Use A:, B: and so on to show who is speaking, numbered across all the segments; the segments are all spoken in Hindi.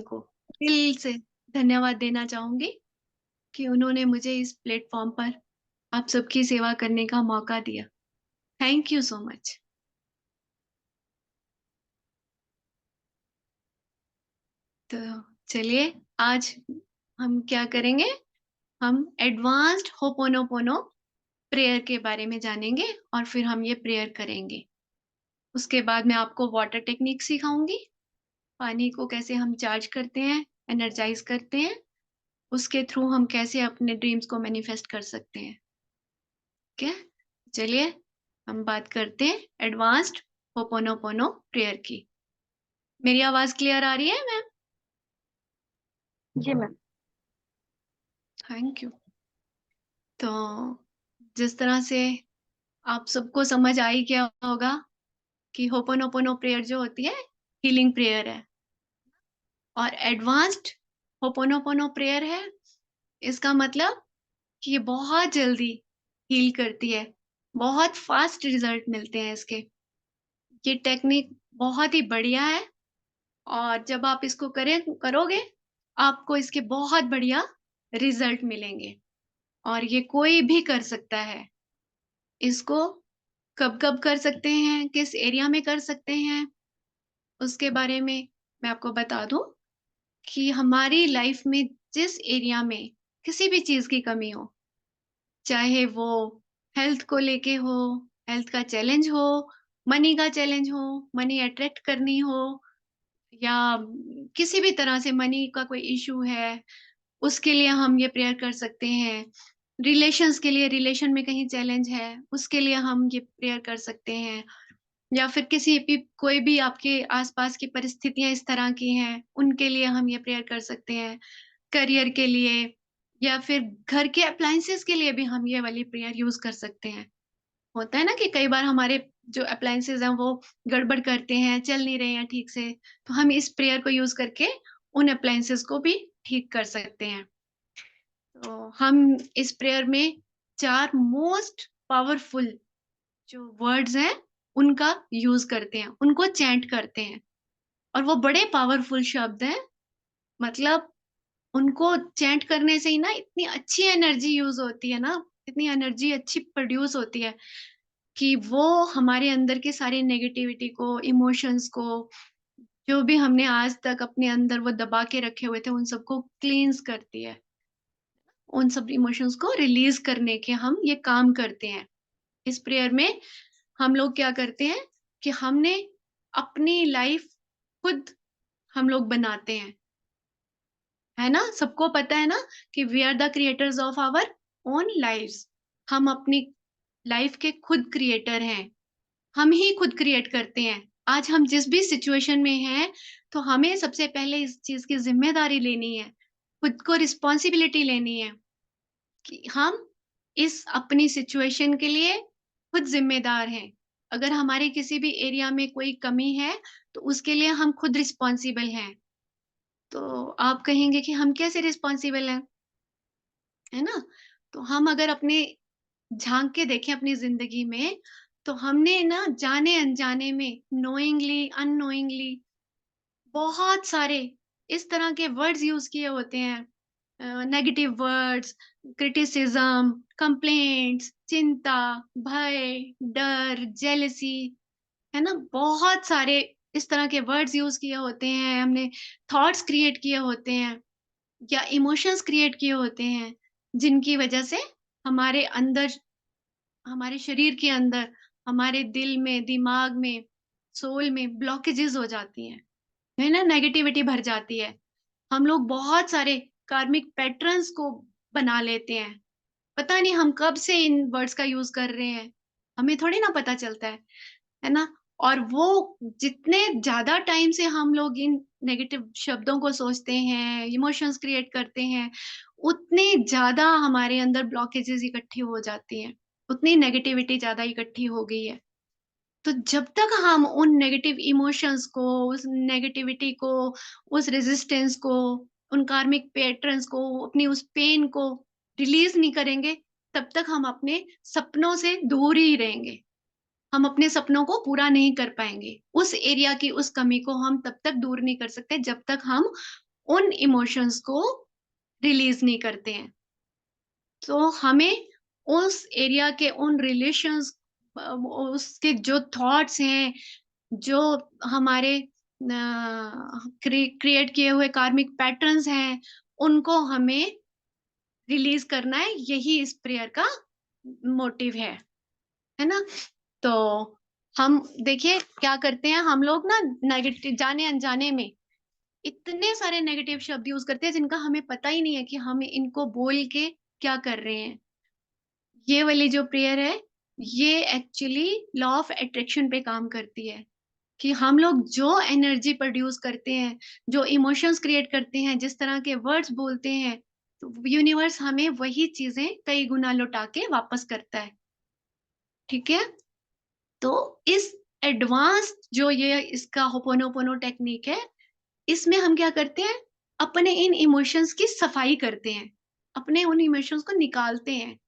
A: को दिल से धन्यवाद देना चाहूंगी कि उन्होंने मुझे इस प्लेटफॉर्म पर आप सबकी सेवा करने का मौका दिया। Thank you so much. तो चलिए, आज हम क्या करेंगे, हम एडवांस्ड होपोनोपोनो प्रेयर के बारे में जानेंगे और फिर हम ये प्रेयर करेंगे। उसके बाद मैं आपको वाटर टेक्निक सिखाऊंगी, पानी को कैसे हम चार्ज करते हैं, एनर्जाइज करते हैं, उसके थ्रू हम कैसे अपने ड्रीम्स को मैनिफेस्ट कर सकते हैं। ठीक है, चलिए हम बात करते हैं एडवांस्ड होपोनोपोनो प्रेयर की। मेरी आवाज क्लियर आ रही है मैम?
B: जी मैम।
A: Thank you. तो जिस तरह से आप सबको समझ आ ही गया होगा कि होपोनोपोनो प्रेयर जो होती है हीलिंग प्रेयर है, और एडवांस्ड होपोनोपोनो प्रेयर है, इसका मतलब कि ये बहुत जल्दी हील करती है, बहुत फास्ट रिजल्ट मिलते हैं इसके। ये टेक्निक बहुत ही बढ़िया है, और जब आप इसको करोगे, आपको इसके बहुत बढ़िया रिजल्ट मिलेंगे। और ये कोई भी कर सकता है इसको। कब कब कर सकते हैं, किस एरिया में कर सकते हैं, उसके बारे में मैं आपको बता दूं कि हमारी लाइफ में जिस एरिया में किसी भी चीज की कमी हो, चाहे वो हेल्थ को लेके हो, हेल्थ का चैलेंज हो, मनी का चैलेंज हो, मनी अट्रैक्ट करनी हो, या किसी भी तरह से मनी का कोई इशू है, उसके लिए हम ये प्रेयर कर सकते हैं। रिलेशंस के लिए, रिलेशन में कहीं चैलेंज है, उसके लिए हम ये प्रेयर कर सकते हैं। या फिर किसी भी कोई भी आपके आसपास की परिस्थितियां इस तरह की हैं, उनके लिए हम ये प्रेयर कर सकते हैं। करियर के लिए, या फिर घर के अप्लायंसेस के लिए भी हम ये वाली प्रेयर यूज कर सकते हैं। होता है ना कि कई बार हमारे जो अप्लायंसेस हैं वो गड़बड़ करते हैं, चल नहीं रहे हैं ठीक से, तो हम इस प्रेयर को यूज करके उन अप्लायंसेस को भी ठीक कर सकते हैं। तो हम इस प्रेयर में चार मोस्ट पावरफुल जो वर्ड्स हैं उनका यूज करते हैं, उनको चैंट करते हैं। और वो बड़े पावरफुल शब्द हैं, मतलब उनको चैंट करने से ही ना इतनी अच्छी एनर्जी यूज होती है ना, इतनी एनर्जी अच्छी प्रोड्यूस होती है कि वो हमारे अंदर के सारे नेगेटिविटी को, इमोशंस को, जो भी हमने आज तक अपने अंदर वो दबा के रखे हुए थे, उन सबको क्लींस करती है। उन सब इमोशंस को रिलीज करने के हम ये काम करते हैं। इस प्रेयर में हम लोग क्या करते हैं कि हमने अपनी लाइफ खुद हम लोग बनाते हैं, है ना? सबको पता है ना कि we are the creators of our own lives. हम अपनी लाइफ के खुद क्रिएटर हैं, हम ही खुद क्रिएट करते हैं। आज हम जिस भी सिचुएशन में हैं, तो हमें सबसे पहले इस चीज की जिम्मेदारी लेनी है, खुद को रिस्पॉन्सिबिलिटी लेनी है कि हम इस अपनी सिचुएशन के लिए खुद जिम्मेदार हैं। अगर हमारे किसी भी एरिया में कोई कमी है, तो उसके लिए हम खुद रिस्पॉन्सिबल हैं। तो आप कहेंगे कि हम कैसे रिस्पॉन्सिबल हैं, है ना? तो हम अगर अपने झांक के देखें अपनी जिंदगी में, तो हमने ना जाने अनजाने में, नोइंगली अननोइंगली, बहुत सारे इस तरह के वर्ड्स यूज किए होते हैं। नेगेटिव वर्ड्स, क्रिटिसिज्म, कंप्लेंट्स, चिंता, भय, डर, जेलसी, है ना? बहुत सारे इस तरह के वर्ड्स यूज किए होते हैं हमने। थॉट्स क्रिएट किए होते हैं, या इमोशंस क्रिएट किए होते हैं, जिनकी वजह से हमारे अंदर, हमारे शरीर के अंदर, हमारे दिल में, दिमाग में, सोल में ब्लॉकेजेस हो जाती हैं, है ना? नेगेटिविटी भर जाती है। हम लोग बहुत सारे कार्मिक पैटर्न्स को बना लेते हैं। पता नहीं हम कब से इन वर्ड्स का यूज कर रहे हैं, हमें थोड़ी ना पता चलता है ना? और वो जितने ज्यादा टाइम से हम लोग इन नेगेटिव शब्दों को सोचते हैं, इमोशंस क्रिएट करते हैं, उतने ज्यादा हमारे अंदर ब्लॉकेजेस इकट्ठी हो जाती हैं, उतनी नेगेटिविटी ज्यादा इकट्ठी हो गई है। तो जब तक हम उन नेगेटिव इमोशंस को, उस नेगेटिविटी को, उस रेजिस्टेंस को, उन कार्मिक पैटर्न्स को, अपनी उस पेन को रिलीज नहीं करेंगे, तब तक हम अपने सपनों से दूर ही रहेंगे। हम अपने सपनों को पूरा नहीं कर पाएंगे। उस एरिया की उस कमी को हम तब तक दूर नहीं कर सकते जब तक हम उन इमोशंस को रिलीज नहीं करते हैं। तो हमें उस एरिया के उन रिलेशंस, उसके जो थॉट्स हैं, जो हमारे क्रिएट किए हुए कार्मिक पैटर्न्स हैं, उनको हमें रिलीज करना है। यही इस प्रेयर का मोटिव है ना? तो हम देखिए क्या करते हैं हम लोग ना, नेगेटिव जाने अनजाने में इतने सारे नेगेटिव शब्द यूज करते हैं जिनका हमें पता ही नहीं है कि हम इनको बोल के क्या कर रहे हैं। ये वाली जो प्रेयर है, ये एक्चुअली लॉ ऑफ अट्रैक्शन पे काम करती है, कि हम लोग जो एनर्जी प्रोड्यूस करते हैं, जो इमोशंस क्रिएट करते हैं, जिस तरह के वर्ड्स बोलते हैं, तो यूनिवर्स हमें वही चीजें कई गुना लौटा के वापस करता है। ठीक है? तो इस एडवांस जो ये इसका होपोनोपोनो टेक्निक है, इसमें हम क्या करते हैं, अपने इन इमोशंस की सफाई करते हैं, अपने उन इमोशंस को निकालते हैं।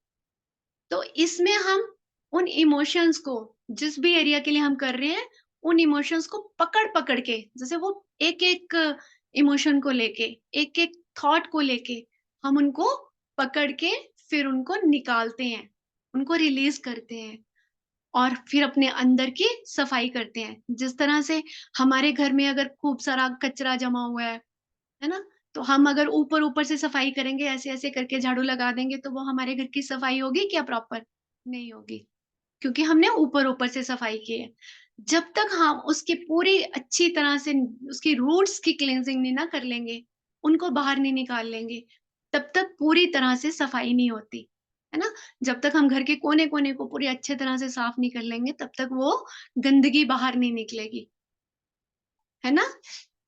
A: तो इसमें हम उन इमोशंस को, जिस भी एरिया के लिए हम कर रहे हैं, उन इमोशंस को पकड़ पकड़ के, जैसे वो एक एक इमोशन को लेके, एक एक थॉट को लेके, हम उनको पकड़ के फिर उनको निकालते हैं, उनको रिलीज करते हैं, और फिर अपने अंदर की सफाई करते हैं। जिस तरह से हमारे घर में अगर खूब सारा कचरा जमा हुआ है ना, तो हम अगर ऊपर ऊपर से सफाई करेंगे, ऐसे ऐसे करके झाड़ू लगा देंगे, तो वो हमारे घर की सफाई होगी क्या प्रॉपर? नहीं होगी, क्योंकि हमने ऊपर ऊपर से सफाई की है। जब तक हम उसकी पूरी अच्छी तरह से उसकी रूट्स की क्लींजिंग नहीं ना कर लेंगे, उनको बाहर नहीं निकाल लेंगे, तब तक पूरी तरह से सफाई नहीं होती, है ना? जब तक हम घर के कोने कोने को पूरी अच्छे तरह से साफ नहीं कर लेंगे, तब तक वो गंदगी बाहर नहीं निकलेगी, है ना?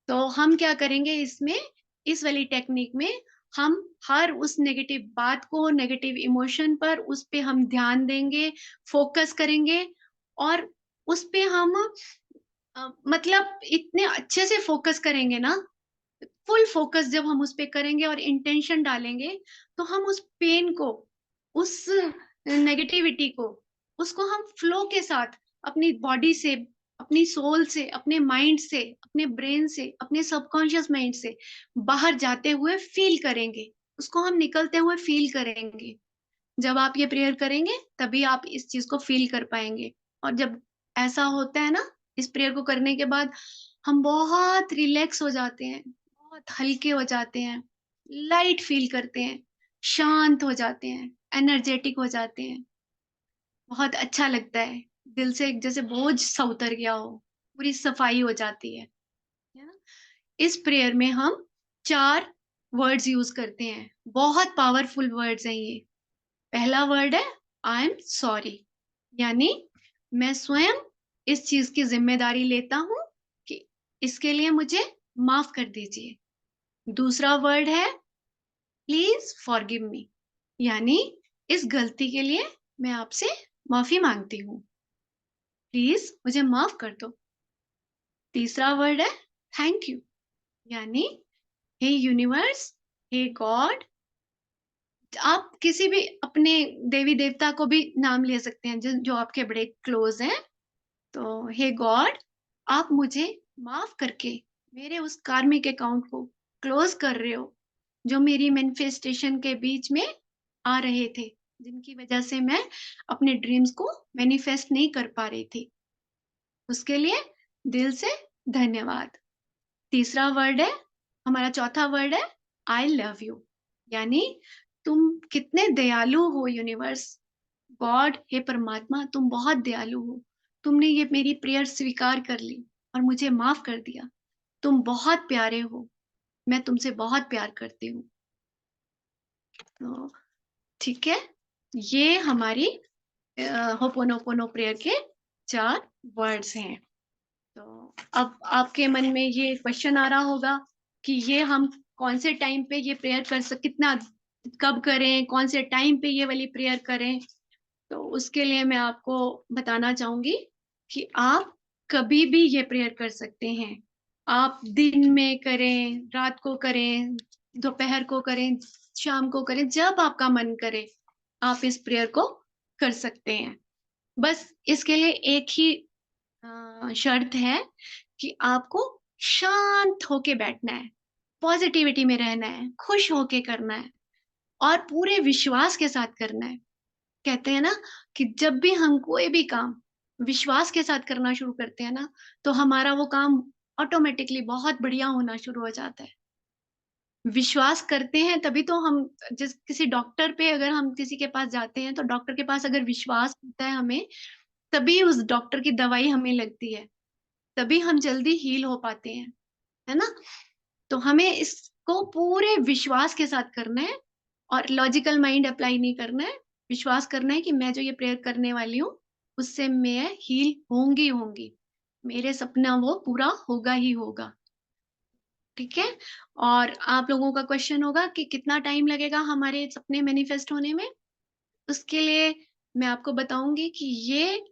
A: तो हम क्या करेंगे इसमें, इस वाली टेक्निक में हम हर उस नेगेटिव बात को, नेगेटिव इमोशन पर, उस पे हम ध्यान देंगे, फोकस करेंगे, और उस पे हम मतलब इतने अच्छे से फोकस करेंगे ना, फुल फोकस जब हम उस पे करेंगे और इंटेंशन डालेंगे, तो हम उस पेन को, उस नेगेटिविटी को, उसको हम फ्लो के साथ अपनी बॉडी से, अपनी सोल से, अपने माइंड से, अपने ब्रेन से, अपने सबकॉन्शियस माइंड से बाहर जाते हुए फील करेंगे, उसको हम निकलते हुए फील करेंगे। जब आप ये प्रेयर करेंगे, तभी आप इस चीज को फील कर पाएंगे। और जब ऐसा होता है ना, इस प्रेयर को करने के बाद हम बहुत रिलैक्स हो जाते हैं, बहुत हल्के हो जाते हैं, लाइट फील करते हैं, शांत हो जाते हैं, एनर्जेटिक हो जाते हैं, बहुत अच्छा लगता है। दिल से एक जैसे बोझ सा उतर गया हो, पूरी सफाई हो जाती है ना? इस प्रेयर में हम 4 वर्ड्स यूज करते हैं, बहुत पावरफुल वर्ड्स हैं ये। पहला वर्ड है आई एम सॉरी, यानी मैं स्वयं इस चीज की जिम्मेदारी लेता हूं कि इसके लिए मुझे माफ कर दीजिए। दूसरा वर्ड है प्लीज फॉरगिव मी, यानी इस गलती के लिए मैं आपसे माफी मांगती हूँ, प्लीज मुझे माफ कर दो। तीसरा वर्ड है थैंक यू, यानी हे यूनिवर्स, हे गॉड, आप किसी भी अपने देवी देवता को भी नाम ले सकते हैं, जो आपके बड़े क्लोज हैं। तो हे गॉड, आप मुझे माफ करके मेरे उस कार्मिक अकाउंट को क्लोज कर रहे हो, जो मेरी मैनिफेस्टेशन के बीच में आ रहे थे, जिनकी वजह से मैं अपने ड्रीम्स को मैनिफेस्ट नहीं कर पा रही थी। उसके लिए दिल से धन्यवाद। तीसरा वर्ड है, हमारा चौथा वर्ड है आई लव यू, यानी तुम कितने दयालु हो यूनिवर्स, गॉड, हे परमात्मा, तुम बहुत दयालु हो, तुमने ये मेरी प्रेयर स्वीकार कर ली और मुझे माफ कर दिया, तुम बहुत प्यारे हो, मैं तुमसे बहुत प्यार करती हूँ। तो ठीक है, ये हमारी होपोनोपोनो प्रेयर के 4 वर्ड्स हैं। तो अब आपके मन में ये क्वेश्चन आ रहा होगा कि ये हम कौन से टाइम पे ये प्रेयर कर सक कितना कब करें, कौन से टाइम पे ये वाली प्रेयर करें? तो उसके लिए मैं आपको बताना चाहूंगी कि आप कभी भी ये प्रेयर कर सकते हैं। आप दिन में करें, रात को करें, दोपहर को करें, शाम को करें, जब आपका मन करे आप इस प्रेयर को कर सकते हैं। बस इसके लिए एक ही शर्त है कि आपको शांत होके बैठना है, पॉजिटिविटी में रहना है, खुश होके करना है और पूरे विश्वास के साथ करना है। कहते हैं ना कि जब भी हम कोई भी काम विश्वास के साथ करना शुरू करते हैं ना, तो हमारा वो काम ऑटोमेटिकली बहुत बढ़िया होना शुरू हो जाता है। विश्वास करते हैं तभी तो हम, जिस किसी डॉक्टर पे अगर हम किसी के पास जाते हैं, तो डॉक्टर के पास अगर विश्वास होता है हमें, तभी उस डॉक्टर की दवाई हमें लगती है, तभी हम जल्दी हील हो पाते हैं, है ना? तो हमें इसको पूरे विश्वास के साथ करना है और लॉजिकल माइंड अप्लाई नहीं करना है। विश्वास करना है कि मैं जो ये प्रेयर करने वाली हूँ, उससे मैं हील होंगी होंगी, मेरे सपना वो पूरा होगा ही होगा। ठीक है? और आप लोगों का क्वेश्चन होगा कि कितना टाइम लगेगा हमारे सपने मैनिफेस्ट होने में? उसके लिए मैं आपको बताऊंगी कि ये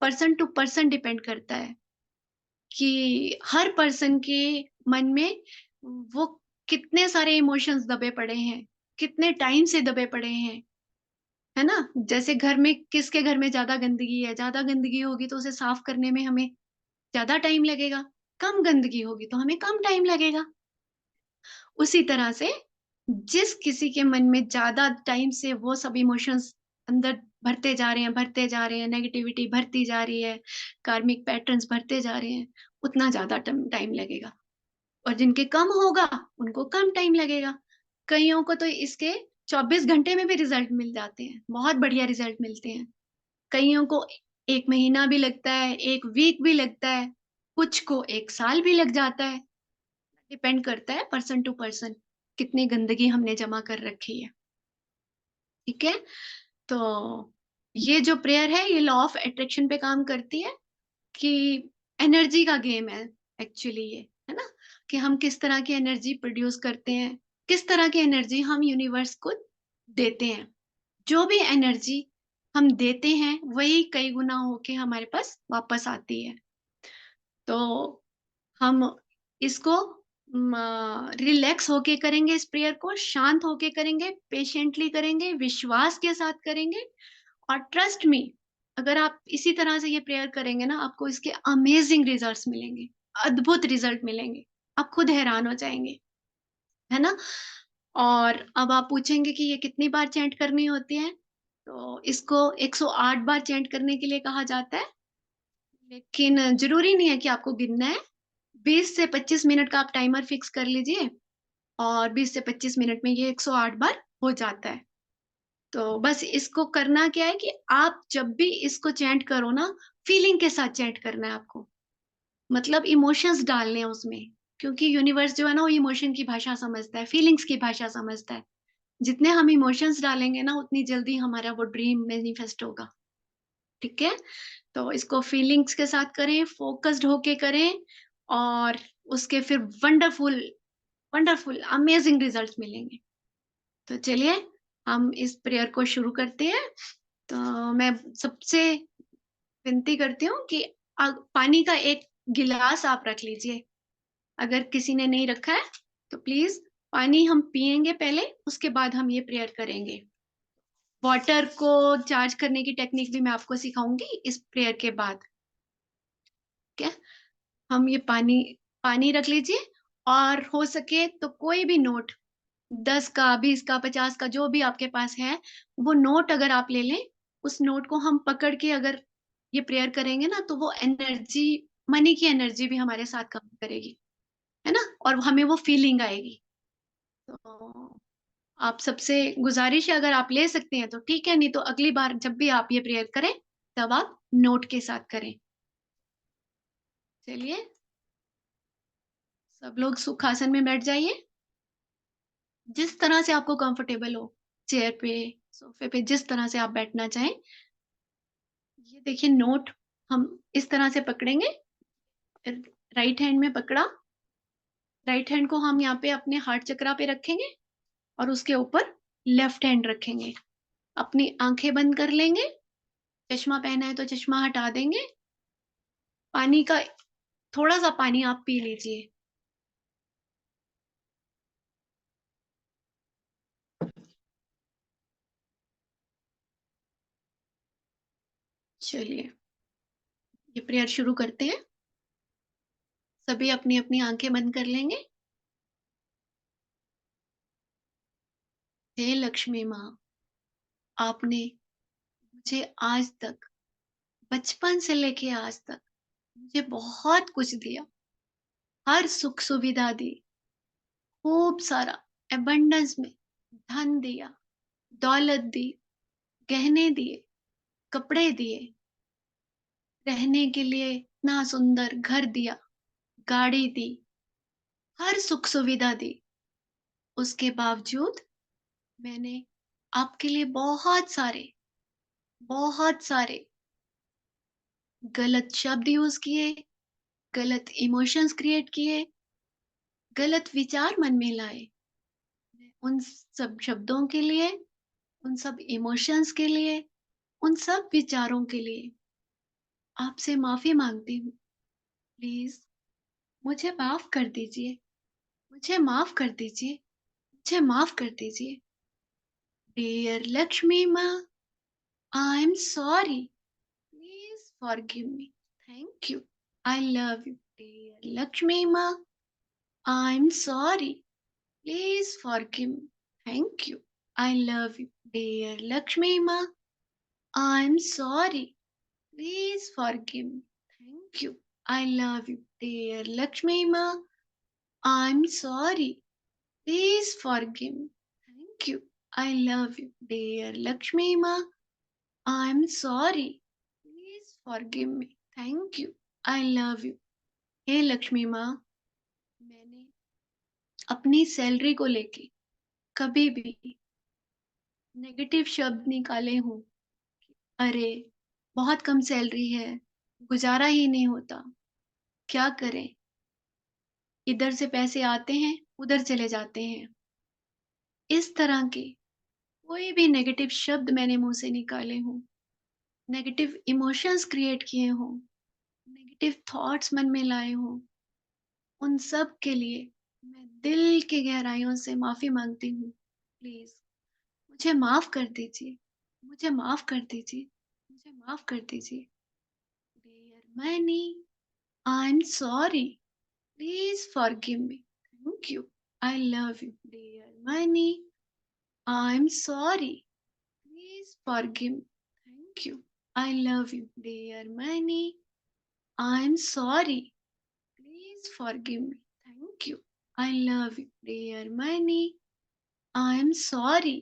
A: पर्सन टू पर्सन डिपेंड करता है कि हर पर्सन के मन में वो कितने सारे इमोशंस दबे पड़े हैं, कितने टाइम से दबे पड़े हैं, है ना? जैसे घर में, किसके घर में ज्यादा गंदगी है, ज्यादा गंदगी होगी तो उसे साफ करने में हमें ज्यादा टाइम लगेगा, कम गंदगी होगी तो हमें कम टाइम लगेगा। उसी तरह से जिस किसी के मन में ज्यादा टाइम से वो सब इमोशंस अंदर भरते जा रहे हैं, नेगेटिविटी भरती जा रही है, कार्मिक पैटर्न्स भरते जा रहे हैं, उतना ज्यादा टाइम लगेगा। और जिनके कम होगा उनको कम टाइम लगेगा। कईयों को तो इसके 24 घंटे में भी रिजल्ट मिल जाते हैं, बहुत बढ़िया रिजल्ट मिलते हैं। कईयों को 1 महीना भी लगता है, 1 वीक भी लगता है, कुछ को 1 साल भी लग जाता है। डिपेंड करता है पर्सन टू पर्सन, कितनी गंदगी हमने जमा कर रखी है। ठीक है? तो ये जो प्रेयर है, ये लॉ ऑफ अट्रैक्शन पे काम करती है कि एनर्जी का गेम है एक्चुअली ये, है ना? कि हम किस तरह की एनर्जी प्रोड्यूस करते हैं, किस तरह की एनर्जी हम यूनिवर्स को देते हैं। जो भी एनर्जी हम देते हैं वही कई गुना होके हमारे पास वापस आती है। तो हम इसको रिलैक्स होके करेंगे, इस प्रेयर को शांत होके करेंगे, पेशेंटली करेंगे, विश्वास के साथ करेंगे। और ट्रस्ट मी, अगर आप इसी तरह से ये प्रेयर करेंगे ना, आपको इसके अमेजिंग रिजल्ट्स मिलेंगे, अद्भुत रिजल्ट मिलेंगे, आप खुद हैरान हो जाएंगे, है ना? और अब आप पूछेंगे कि ये कितनी बार चैंट करनी होती है, तो इसको 108 बार चैंट करने के लिए कहा जाता है। लेकिन जरूरी नहीं है कि आपको गिनना है। 20 से 25 मिनट का आप टाइमर फिक्स कर लीजिए और 20 से 25 मिनट में ये 108 बार हो जाता है। तो बस इसको करना क्या है कि आप जब भी इसको चैंट करो ना, फीलिंग के साथ चैंट करना है आपको, मतलब इमोशंस डालने हैं उसमें, क्योंकि यूनिवर्स जो है ना, वो इमोशन की भाषा समझता है, फीलिंग्स की भाषा समझता है। जितने हम इमोशंस डालेंगे ना, उतनी जल्दी हमारा वो ड्रीम मैनिफेस्ट होगा। ठीक है? तो इसको फीलिंग्स के साथ करें, फोकस्ड होके करें, और उसके फिर वंडरफुल वंडरफुल अमेजिंग रिजल्ट मिलेंगे। तो चलिए हम इस प्रेयर को शुरू करते हैं। तो मैं सबसे विनती करती हूँ कि पानी का एक गिलास आप रख लीजिए। अगर किसी ने नहीं रखा है तो प्लीज, पानी हम पियेंगे पहले, उसके बाद हम ये प्रेयर करेंगे। वाटर को चार्ज करने की टेक्निक भी मैं आपको सिखाऊंगी इस प्रेयर के बाद। ठीक है? हम ये पानी पानी रख लीजिए, और हो सके तो कोई भी नोट, 10 का, 20 का, 50 का, जो भी आपके पास है, वो नोट अगर आप ले लें, उस नोट को हम पकड़ के अगर ये प्रेयर करेंगे ना, तो वो एनर्जी, मनी की एनर्जी भी हमारे साथ काम करेगी, है ना? और हमें वो फीलिंग आएगी। तो आप सबसे गुजारिश है, अगर आप ले सकते हैं तो ठीक है, नहीं तो अगली बार जब भी आप ये प्रेयर करें, तब आप नोट के साथ करें। चलिए, सब लोग सुखासन में बैठ जाइए, जिस तरह से आपको कंफर्टेबल हो, चेयर पे, सोफे पे, जिस तरह से आप बैठना चाहें। ये देखिए नोट हम इस तरह से पकड़ेंगे, राइट हैंड में पकड़ा, राइट हैंड को हम यहाँ पे अपने हार्ट चक्रा पे रखेंगे, और उसके ऊपर लेफ्ट हैंड रखेंगे। अपनी आंखें बंद कर लेंगे, चश्मा पहना है तो चश्मा हटा देंगे। पानी का थोड़ा सा पानी आप पी लीजिए। चलिए, ये प्रेयर शुरू करते हैं। सभी अपनी अपनी आंखें बंद कर लेंगे। हे लक्ष्मी माँ, आपने मुझे आज तक, बचपन से लेके आज तक मुझे बहुत कुछ दिया। हर सुख सुविधा दी, खूब सारा अबंडेंस में धन दिया, दौलत दी, गहने दिए, कपड़े दिए, रहने के लिए इतना सुंदर घर दिया, गाड़ी दी, हर सुख सुविधा दी। उसके बावजूद मैंने आपके लिए बहुत सारे गलत शब्द यूज़ किए, गलत इमोशंस क्रिएट किए, गलत विचार मन में लाए। उन सब शब्दों के लिए, उन सब इमोशंस के लिए, उन सब विचारों के लिए आपसे माफ़ी माँगती हूँ। प्लीज़ मुझे माफ़ कर दीजिए, मुझे माफ़ कर दीजिए, मुझे माफ़ कर दीजिए। Dear Lakshmi Maa, I am sorry, please forgive me. Thank you, I love you. Dear Lakshmi Maa, I am sorry, please forgive me. Thank you, I love you. Dear Lakshmi Maa, I am sorry, please forgive me. Thank you. I love you, dear Lakshmi Ma. I'm sorry. Please forgive me. Thank you. I love you, dear Lakshmi Ma. I'm sorry. Please forgive me. Thank you. I love you. हे लक्ष्मी माँ, मैंने अपनी सैलरी को लेके कभी भी नेगेटिव शब्द निकाले हों, अरे बहुत कम सैलरी है, गुजारा ही नहीं होता, क्या करें, इधर से पैसे आते हैं, उधर चले जाते हैं। इस तरह के कोई भी नेगेटिव शब्द मैंने मुँह से निकाले हों, नेगेटिव इमोशंस क्रिएट किए हों, नेगेटिव थॉट्स मन में लाए हों, उन सब के लिए मैं दिल की गहराइयों से माफ़ी माँगती हूँ। प्लीज़ मुझे माफ़ कर दीजिए, मुझे माफ़ कर दीजिए, मुझे माफ़ कर दीजिए। Dear money, I am sorry, please forgive me. Thank you, I love you. Dear money, I'm sorry. Please forgive me. Thank you. I love you, dear Manny. I'm sorry. Please forgive me. Thank you. I love you, dear Manny. I'm sorry.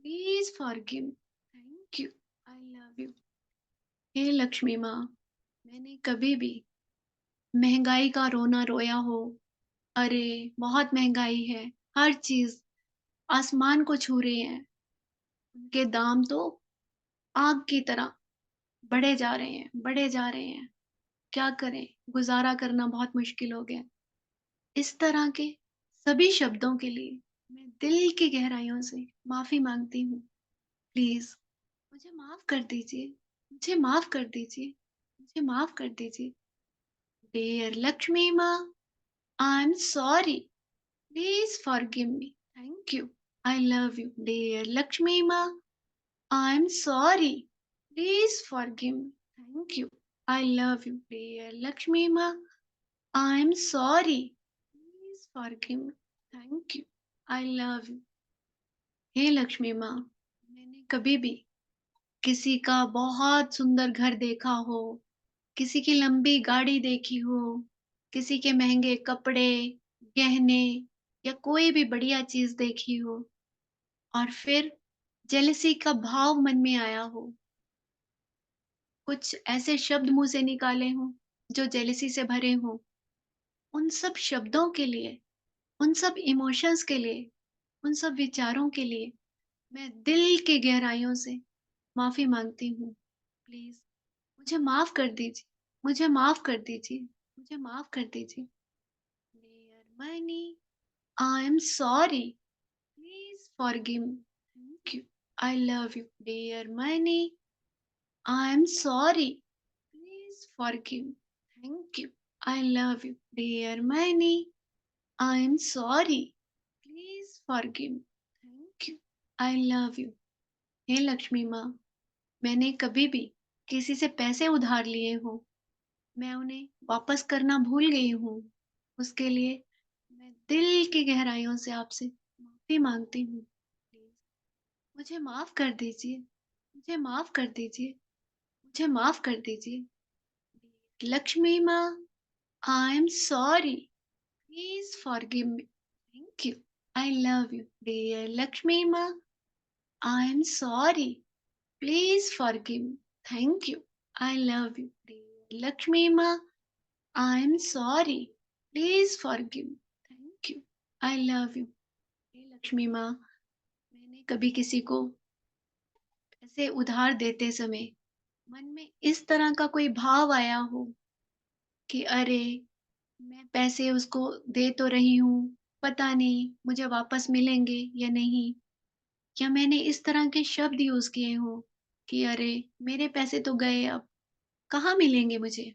A: Please forgive me. Thank you. I love you. हे लक्ष्मी माँ, मैंने कभी भी महंगाई का रोना रोया हो, अरे बहुत महंगाई है, हर चीज आसमान को छू रही है, उनके दाम तो आग की तरह बढ़े जा रहे हैं, बढ़े जा रहे हैं। क्या करें? गुज़ारा करना बहुत मुश्किल हो गया है। इस तरह के सभी शब्दों के लिए मैं दिल की गहराइयों से माफ़ी माँगती हूँ। प्लीज़ मुझे माफ़ कर दीजिए, मुझे माफ़ कर दीजिए, मुझे माफ़ कर दीजिए। Dear Lakshmi Maa, I am sorry, please forgive me. Thank you, I love you. Dear Lakshmi Maa, I am sorry, please forgive me. Thank you, I love you. Dear Lakshmi Maa, I'm sorry. Please forgive me. Thank you. I love you. हे लक्ष्मी माँ, मैंने कभी भी किसी का बहुत सुंदर घर देखा हो, किसी की लंबी गाड़ी देखी हो, किसी के महंगे कपड़े, गहने या कोई भी बढ़िया चीज़ देखी हो और फिर जेलसी का भाव मन में आया हो, कुछ ऐसे शब्द मुँह से निकाले हों, जो जेलसी से भरे हों, उन सब शब्दों के लिए, उन सब इमोशंस के लिए, उन सब विचारों के लिए मैं दिल की गहराइयों से माफ़ी माँगती हूँ। प्लीज़ मुझे माफ़ कर दीजिए, मुझे माफ़ कर दीजिए, मुझे माफ़ कर दीजिए। Dear money, I am sorry, please forgive me. Thank you, I love you. Dear money, I am sorry, please forgive me. Thank you, I love you. Dear money, I am sorry, please forgive me. Thank you, I love you. हे लक्ष्मी माँ, मैंने कभी भी किसी से पैसे उधार लिए हों, मैं उन्हें वापस करना भूल गई हूँ, उसके लिए मैं दिल की गहराइयों से आपसे माफ़ी माँगती हूँ। मुझे माफ़ कर दीजिए, मुझे माफ़ कर दीजिए, मुझे माफ़ कर दीजिए। Lakshmi Maa, I am sorry, please forgive me. Thank you, I love you dear Lakshmi Maa, I am sorry, please forgive me. Thank you, I love you dear Lakshmi Maa, I am sorry, please forgive me. Thank you, I love you. हे लक्ष्मी माँ, मैंने कभी किसी को ऐसे उधार देते समय मन में इस तरह का कोई भाव आया हो कि अरे! मैं पैसे उसको दे तो रही हूँ, पता नहीं मुझे वापस मिलेंगे या नहीं? या मैंने इस तरह के शब्द यूज़ किए हों कि अरे! मेरे पैसे तो गए अब, कहाँ मिलेंगे मुझे?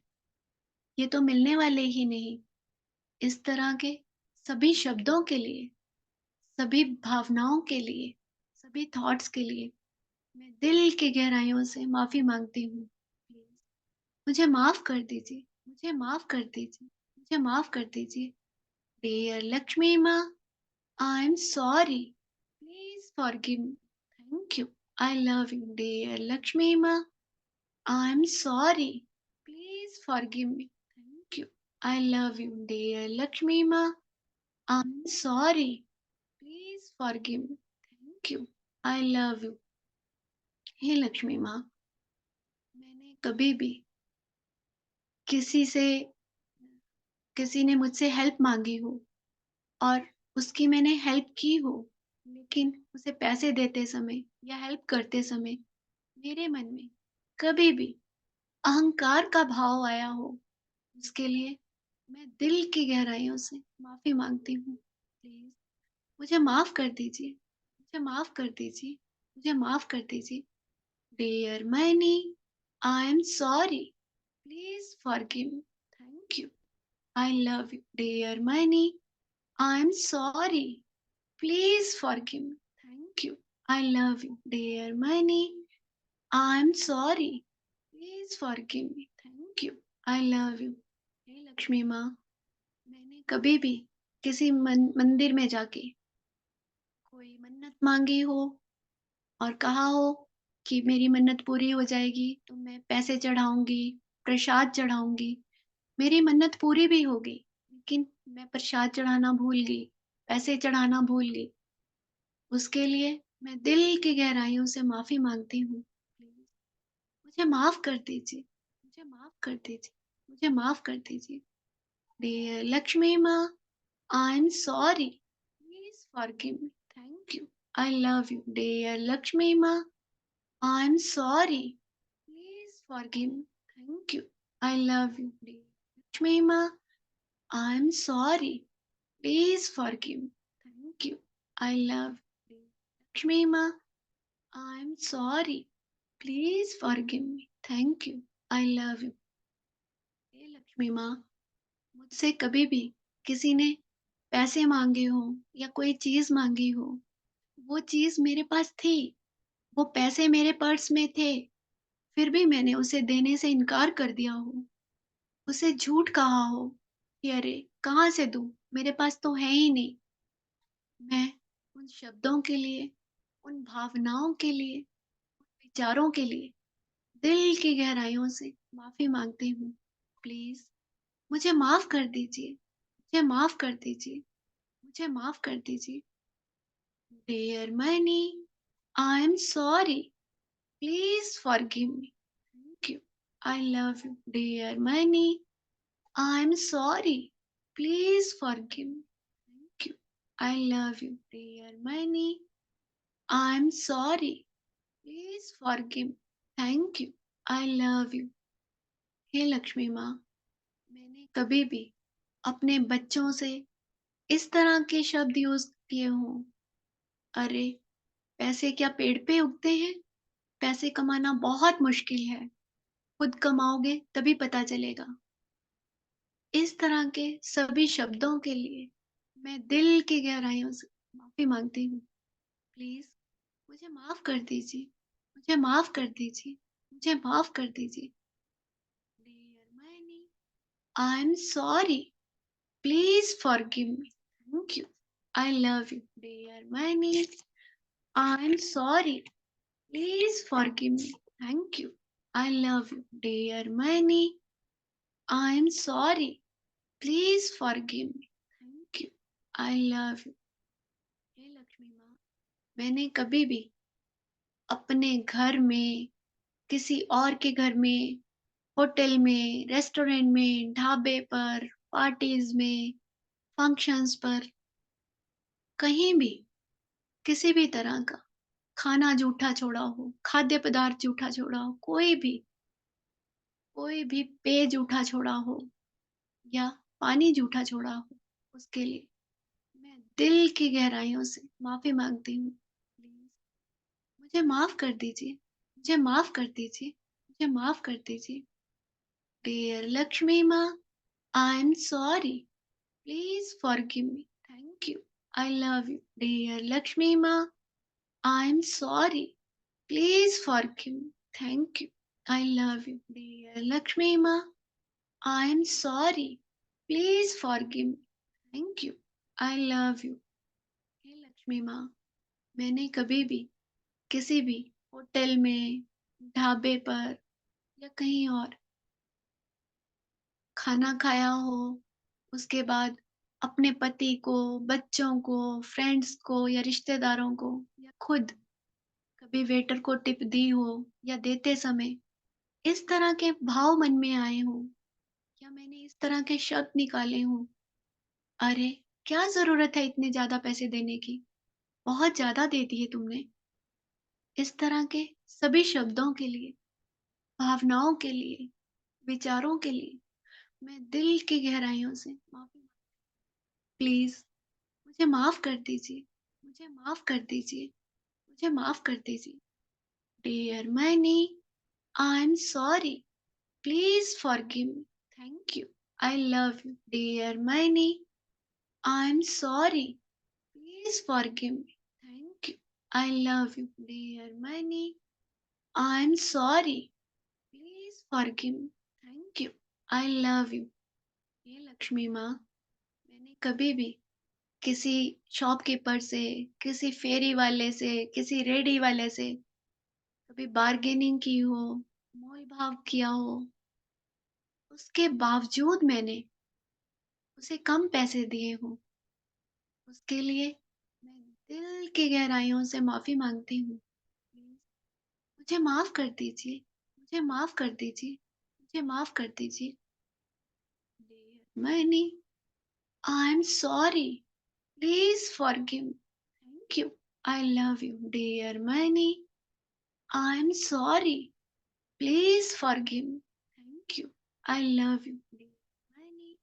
A: ये तो मिलने वाले ही नहीं। इस तरह के सभी शब्दों के लिए, सभी भावनाओं के लिए, सभी थॉट्स के लिए मैं दिल की गहराइयों से माफ़ी माँगती हूँ। प्लीज़ मुझे माफ़ कर दीजिए, मुझे माफ़ कर दीजिए, मुझे माफ़ कर दीजिए। Dear Lakshmi Maa, I am sorry, please forgive me. Thank you, I love you dear Lakshmi Maa, I am sorry, please forgive me. Thank you, I love you dear Lakshmi Maa, I am sorry, please forgive me. Thank you, I love you. हे लक्ष्मी माँ, मैंने कभी भी किसी से किसी ने मुझसे हेल्प माँगी हो और उसकी मैंने हेल्प की हो, लेकिन उसे पैसे देते समय या हेल्प करते समय मेरे मन में कभी भी अहंकार का भाव आया हो, उसके लिए मैं दिल की गहराइयों से माफ़ी माँगती हूँ। प्लीज़ मुझे माफ़ कर दीजिए, मुझे माफ़ कर दीजिए, मुझे माफ़ कर दीजिए। Dear money, I am sorry, please forgive me. Thank you, I love you dear money, I am sorry, please forgive me. Thank you, I love you dear money, I am sorry, please forgive me. Thank you, I love you. हे लक्ष्मी माँ, मैंने कभी भी किसी मंदिर में जाके कोई मन्नत मांगी हो और कहा हो कि मेरी मन्नत पूरी हो जाएगी तो मैं पैसे चढ़ाऊंगी, प्रसाद चढ़ाऊंगी। मेरी मन्नत पूरी भी हो गई, लेकिन मैं प्रसाद चढ़ाना भूल गई, पैसे चढ़ाना भूल गई। उसके लिए मैं दिल की गहराइयों से माफी मांगती हूँ। प्लीज मुझे माफ कर दीजिए, मुझे माफ कर दीजिए, मुझे माफ कर दीजिए। Dear Lakshmi Maa, I am sorry, please forgive me. Thank you, I love you dear Lakshmi Maa, I am sorry, please forgive me. Thank you, I love you dear Lakshmi Maa, I am sorry, please forgive me. Thank you, I love you Lakshmi Maa, I am sorry, please forgive me. Thank you, I love you. हे लक्ष्मी माँ, मुझसे कभी भी किसी ने पैसे मांगे हो या कोई चीज मांगी हो, वो चीज मेरे पास थी, वो पैसे मेरे पर्स में थे, फिर भी मैंने उसे देने से इनकार कर दिया हो, उसे झूठ कहा हो कि अरे कहाँ से दूं, मेरे पास तो है ही नहीं। मैं उन शब्दों के लिए, उन भावनाओं के लिए, विचारों के लिए दिल की गहराइयों से माफी मांगती हूँ। प्लीज मुझे माफ कर दीजिए, मुझे माफ कर दीजिए, मुझे माफ कर दीजिए। Dear money, I am sorry, please forgive me. Thank you, I love you dear money, I am sorry, please forgive me. Thank you, I love you dear money, I am sorry, please forgive me. Thank you, I love you. हे लक्ष्मी माँ, मैंने कभी भी अपने बच्चों से इस तरह के शब्द यूज किए हों, अरे पैसे क्या पेड़ पे उगते हैं? पैसे कमाना बहुत मुश्किल है, खुद कमाओगे तभी पता चलेगा। इस तरह के सभी शब्दों के लिए मैं दिल की गहराइयों से माफी मांगती हूँ। प्लीज मुझे माफ कर दीजिए, मुझे माफ कर दीजिए, मुझे माफ कर दीजिए। Dear money, I am sorry, please forgive me. Thank you, I love you dear money, I am sorry, please forgive me, thank you, I love you dear money, I am sorry, please forgive me, thank you, I love you. हे लक्ष्मी माँ, मैंने कभी भी अपने घर में, किसी और के घर में, होटल में, रेस्टोरेंट में, ढाबे पर, पार्टीज में, फंक्शंस पर, कहीं भी किसी भी तरह का खाना जूठा छोड़ा हो, खाद्य पदार्थ जूठा छोड़ा हो, कोई भी पेय जूठा छोड़ा हो या पानी जूठा छोड़ा हो, उसके लिए मैं दिल की गहराइयों से माफी मांगती हूँ। प्लीज मुझे माफ कर दीजिए, मुझे माफ कर दीजिए, मुझे माफ कर दीजिए। Dear Lakshmi Maa, I am sorry, please forgive me, thank you, I love you. Dear Lakshmi Maa, I am sorry, please forgive me. Thank you. I love you, dear Lakshmi Ma. I am sorry. Please forgive me. Thank you. I love you. हे लक्ष्मी माँ, मैंने कभी भी किसी भी होटल में, ढाबे पर या कहीं और खाना खाया हो, उसके बाद अपने पति को, बच्चों को, फ्रेंड्स को या रिश्तेदारों को या खुद कभी वेटर को टिप दी हो या देते समय इस तरह के भाव मन में आए हों, या मैंने इस तरह के शब्द निकाले हों, अरे! क्या ज़रूरत है इतने ज़्यादा पैसे देने की? बहुत ज़्यादा दे दिए तुमने। इस तरह के सभी शब्दों के लिए, भावनाओं के लिए, विचारों के लिए मैं दिल की गहराइयों से माफ़ी, प्लीज़ मुझे माफ़ कर दीजिए, मुझे माफ़ कर दीजिए, मुझे माफ़ कर दीजिए। Dear money, I am sorry, please forgive me, thank you, I love you. Dear money, I am sorry, please forgive me. Thank you. I love you, dear Manny. I'm sorry. Please forgive me. Thank you. I love you. ये लक्ष्मी माँ, मैंने कभी भी किसी शॉपकीपर से, किसी फेरी वाले से, किसी रेडी वाले से कभी बार्गेनिंग की हो, मोल भाव किया हो, उसके बावजूद मैंने उसे कम पैसे दिए हों, उसके लिए मैं दिल की गहराइयों से माफ़ी माँगती हूँ। प्लीज़ मुझे माफ़ कर दीजिए, मुझे माफ़ कर दीजिए, मुझे माफ़ कर दीजिए। Dear money, I am sorry, please forgive me, thank you, I love you. Dear money, I am sorry, please forgive me, thank you, I love you. Dear money,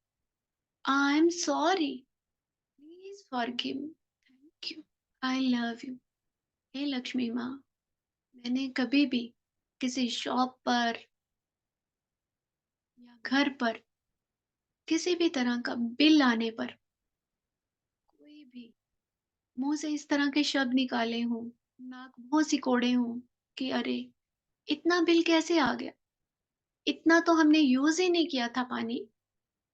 A: I am sorry, please forgive me, thank you, I love you. हे लक्ष्मी माँ, मैंने कभी भी किसी शॉप पर या घर पर किसी भी तरह का बिल आने पर कोई भी मुँह से इस तरह के शब्द निकाले हों, नाक मुँह सिकोड़े हों कि अरे! इतना बिल कैसे आ गया? इतना तो हमने यूज़ ही नहीं किया था पानी,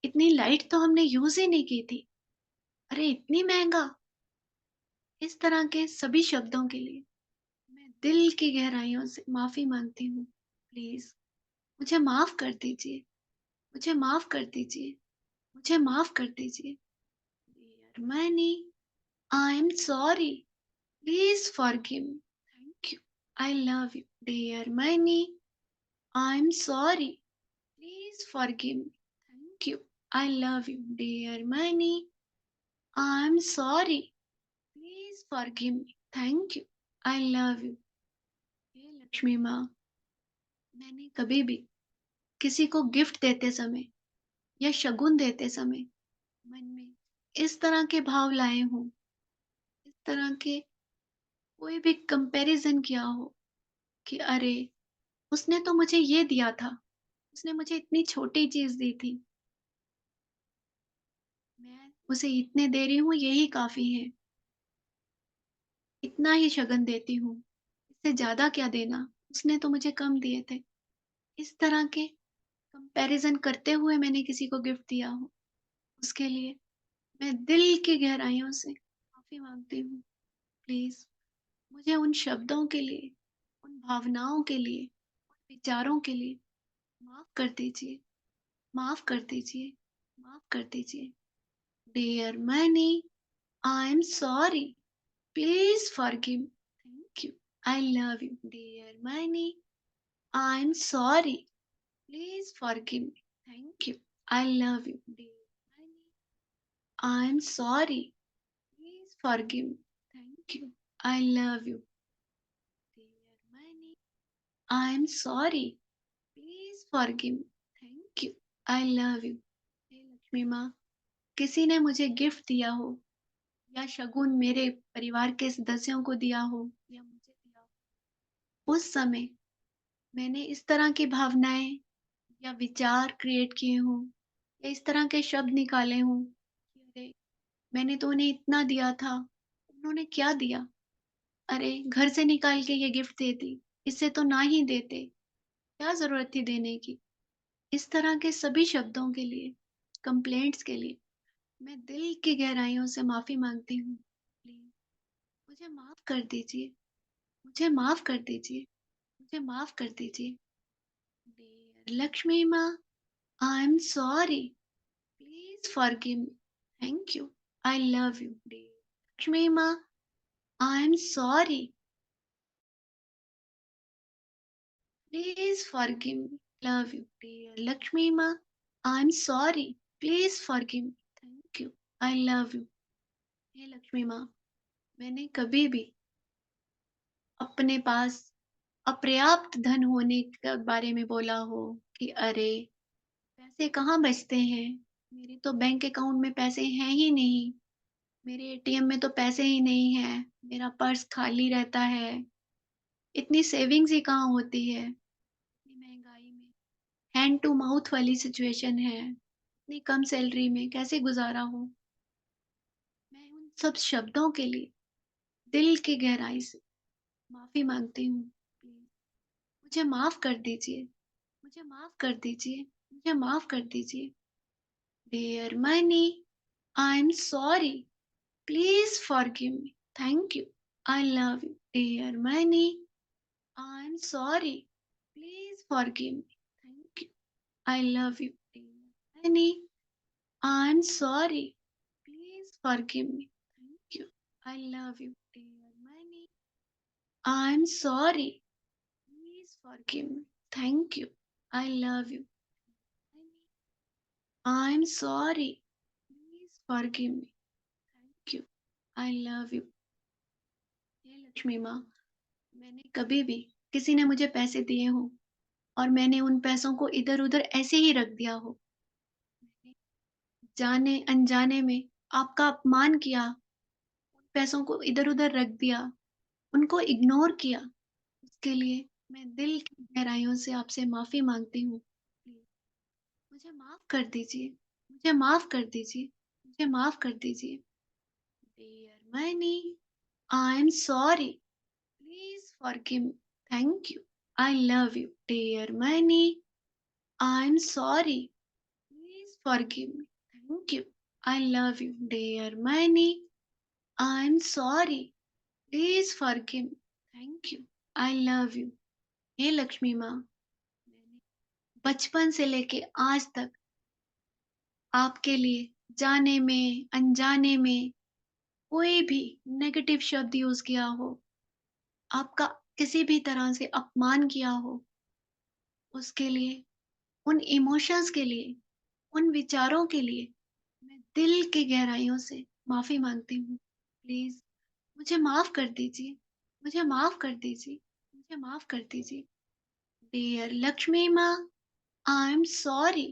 A: इतनी लाइट तो हमने यूज़ ही नहीं की थी। अरे! इतनी महँगा? इस तरह के सभी शब्दों के लिए मैं दिल की गहराइयों से माफ़ी माँगती हूँ। प्लीज़ मुझे माफ़ कर दीजिए, मुझे माफ़ कर दीजिए, मुझे माफ़ कर दीजिए। Dear money, I am sorry, please forgive me, thank you, I love you. Dear money, I am sorry, please forgive me, thank you, I love you. Dear money, I am sorry, please forgive me, thank you, I love you. हे लक्ष्मी माँ, मैंने कभी भी किसी को गिफ्ट देते समय या शगुन देते समय मन में इस तरह के भाव लाए हों, इस तरह के कोई भी कंपैरिज़न किया हो कि अरे! उसने तो मुझे ये दिया था, उसने मुझे इतनी छोटी चीज़ दी थी, मैं उसे इतने दे रही हूँ यही काफ़ी है, इतना ही शगन देती हूँ, इससे ज़्यादा क्या देना, उसने तो मुझे कम दिए थे। इस तरह के कंपैरिज़न करते हुए मैंने किसी को गिफ्ट दिया हो, उसके लिए मैं दिल की गहराइयों से माफ़ी माँगती हूँ। प्लीज़ मुझे उन शब्दों के लिए, उन भावनाओं के लिए, उन विचारों के लिए माफ़ कर दीजिए, माफ़ कर दीजिए, माफ़ कर दीजिए। Dear money, I am sorry, please forgive me. Thank you, I love you. Dear money, I am sorry, please forgive me. Thank you, I love you. Dear money, I am sorry, please forgive me. Thank you, I love you. Dear money, I am sorry, please forgive me. Thank you, I love you. हे लक्ष्मी माँ, किसी ने मुझे गिफ्ट दिया हो या शगुन मेरे परिवार के सदस्यों को दिया हो या मुझे दिया हो, उस समय मैंने इस तरह की भावनाएं या विचार क्रिएट किए हों या इस तरह के शब्द निकाले हों कि अरे, मैंने तो उन्हें इतना दिया था, उन्होंने क्या दिया? अरे, घर से निकाल के ये गिफ्ट देती, इससे तो ना ही देते, क्या जरूरत थी देने की? इस तरह के सभी शब्दों के लिए, कंप्लेंट्स के लिए मैं दिल की गहराइयों से माफ़ी माँगती हूँ। प्लीज़ मुझे माफ़ कर दीजिए, मुझे माफ़ कर दीजिए, मुझे माफ़ कर दीजिए। Dear Lakshmi Maa, I am sorry, please forgive me. Thank you, I love you. Dear Lakshmi Maa, I am sorry, please forgive me. Love you. Dear Lakshmi Maa, I am sorry, please forgive me. Thank you, I love you. हे लक्ष्मी माँ, मैंने कभी भी अपने पास अपर्याप्त धन होने के बारे में बोला हो कि अरे, पैसे कहाँ बचते हैं, मेरे तो बैंक अकाउंट में पैसे हैं ही नहीं, मेरे एटीएम में तो पैसे ही नहीं है, मेरा पर्स खाली रहता है, इतनी सेविंग्स ही कहाँ होती है, इतनी महंगाई में हैंड टू माउथ वाली सिचुएशन है, इतनी कम सैलरी में कैसे गुजारा हो। मैं उन सब शब्दों के लिए दिल की गहराई से माफी मांगती हूँ। प्लीज मुझे माफ कर दीजिए, मुझे माफ कर दीजिए, मुझे माफ कर दीजिए। Dear money, I am sorry, please forgive me. Thank you, I love you. Dear money, I am sorry, please forgive me. Thank you, I love you. Dear money, I am sorry, please forgive me. Thank you, I love you. Dear money, I am sorry, please forgive me. Thank you, I love you. I'm sorry. Please forgive me. Thank you. I love you. हे लक्ष्मी माँ, मैंने कभी भी किसी ने मुझे पैसे दिए हों और मैंने उन पैसों को इधर-उधर ऐसे ही रख दिया हो, मैंने जाने अनजाने में आपका अपमान किया, उन पैसों को इधर-उधर रख दिया, उनको इग्नोर किया, उसके लिए मैं दिल की गहराइयों से आपसे माफ़ी माँगती हूँ। प्लीज़ मुझे माफ़ कर दीजिए, मुझे माफ़ कर दीजिए, मुझे माफ़ कर दीजिए। Dear money, I am sorry, please forgive me. Thank you, I love you. Dear money, I am sorry, please forgive me. Thank you, I love you. Dear money, I am sorry, please forgive me. Thank you, I love you. हे लक्ष्मी माँ, मैंने बचपन से लेके आज तक आपके लिए जाने में अनजाने में कोई भी नेगेटिव शब्द यूज किया हो, आपका किसी भी तरह से अपमान किया हो, उसके लिए, उन इमोशंस के लिए, उन विचारों के लिए मैं दिल की गहराइयों से माफ़ी माँगती हूँ। प्लीज़ मुझे माफ़ कर दीजिए, मुझे माफ़ कर दीजिए, मुझे माफ़ कर दीजिए। Dear Lakshmi Maa, I am sorry,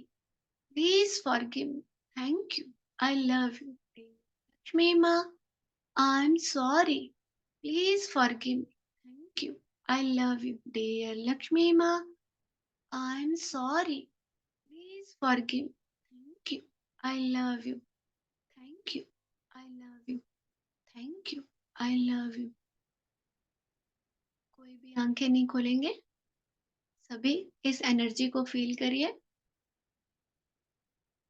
A: please forgive me. Thank you, I love you. Dear Lakshmi Maa, I am sorry, please forgive me. Thank you, I love you. Dear Lakshmi Maa, I am sorry, please forgive. Thank you, I love you. Thank you, I love you. Thank you, I love you. कोई भी आंखें नहीं खोलेंगे, सभी इस एनर्जी को फील करिए।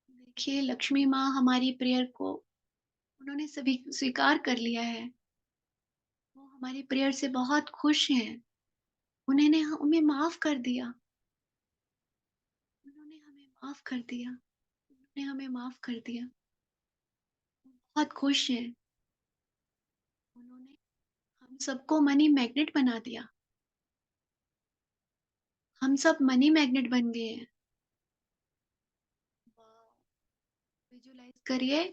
A: देखिए, लक्ष्मी माँ हमारी प्रेयर को उन्होंने सभी स्वीकार कर लिया है। वो हमारी प्रेयर से बहुत खुश हैं। उन्होंने हमें माफ़ कर दिया। उन्होंने हमें माफ़ कर दिया। उन्होंने हमें माफ़ कर दिया। बहुत खुश हैं। उन्होंने हम सबको मनी मैग्नेट बना दिया। हम सब मनी मैग्नेट बन गए हैं। वाओ! विजुअलाइज़ करिए,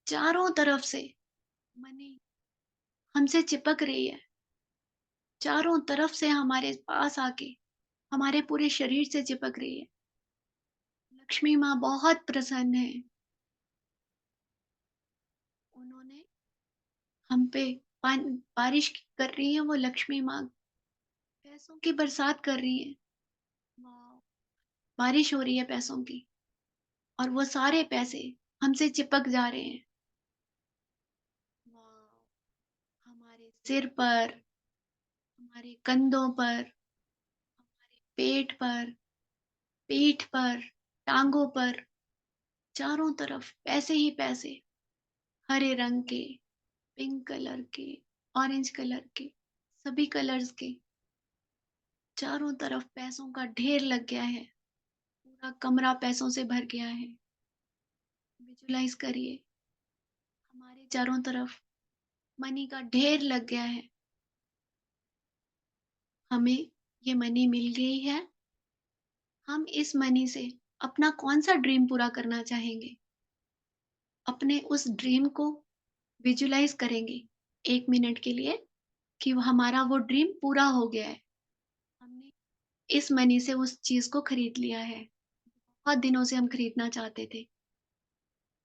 A: चारों तरफ से मनी हमसे चिपक रही है। चारों तरफ से हमारे पास आके, हमारे पूरे शरीर से चिपक रही है। लक्ष्मी माँ बहुत प्रसन्न है। उन्होंने हम पे बारिश कर रही हैं वो लक्ष्मी माँ, पैसों की बरसात कर रही हैं। वाओ! बारिश हो रही है पैसों की और वो सारे पैसे हमसे चिपक जा रहे हैं। वाओ! हमारे सिर पर, हमारे कंधों पर, हमारे पेट पर, पीठ पर, टाँगों पर, चारों तरफ पैसे ही पैसे, हरे रंग के, पिंक कलर के, ऑरेंज कलर के, सभी कलर्स के, चारों तरफ पैसों का ढेर लग गया है। पूरा कमरा पैसों से भर गया है। विजुलाइज़ करिए, हमारे चारों तरफ मनी का ढेर लग गया है। हमें ये मनी मिल गई है। हम इस मनी से अपना कौन-सा ड्रीम पूरा करना चाहेंगे? अपने उस ड्रीम को विजुलाइज़ करेंगे 1 मिनट के लिए कि वो हमारा वो ड्रीम पूरा हो गया है। हमने इस मनी से उस चीज़ को खरीद लिया है। बहुत दिनों से हम खरीदना चाहते थे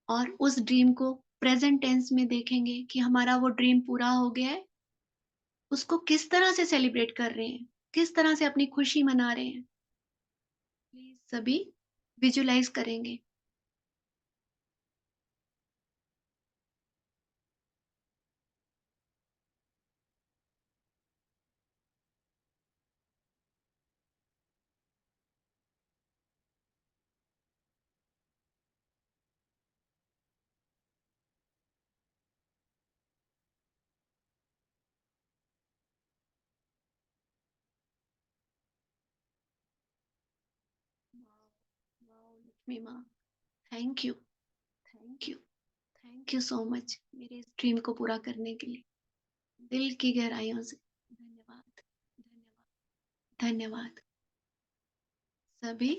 A: और उस ड्रीम को प्रेज़ेंट टेंस में देखेंगे कि हमारा वो ड्रीम पूरा हो गया है। उसको किस तरह से सेलिब्रेट कर रहे हैं? किस तरह से अपनी खुशी मना रहे हैं? प्लीज़ सभी विजुलाइज़ करेंगे। वाओ! वाओ! लक्ष्मी माँ, thank you, thank you, thank you so much मेरे इस ड्रीम को पूरा करने के लिए। दिल की गहराइयों से धन्यवाद, धन्यवाद, धन्यवाद। सभी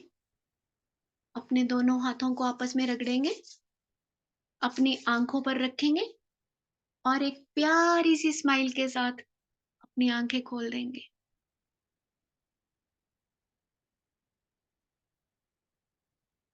A: अपने दोनों हाथों को आपस में रगड़ेंगे, अपनी आँखों पर रखेंगे और एक प्यारी-सी स्माइल के साथ अपनी आँखें खोल देंगे।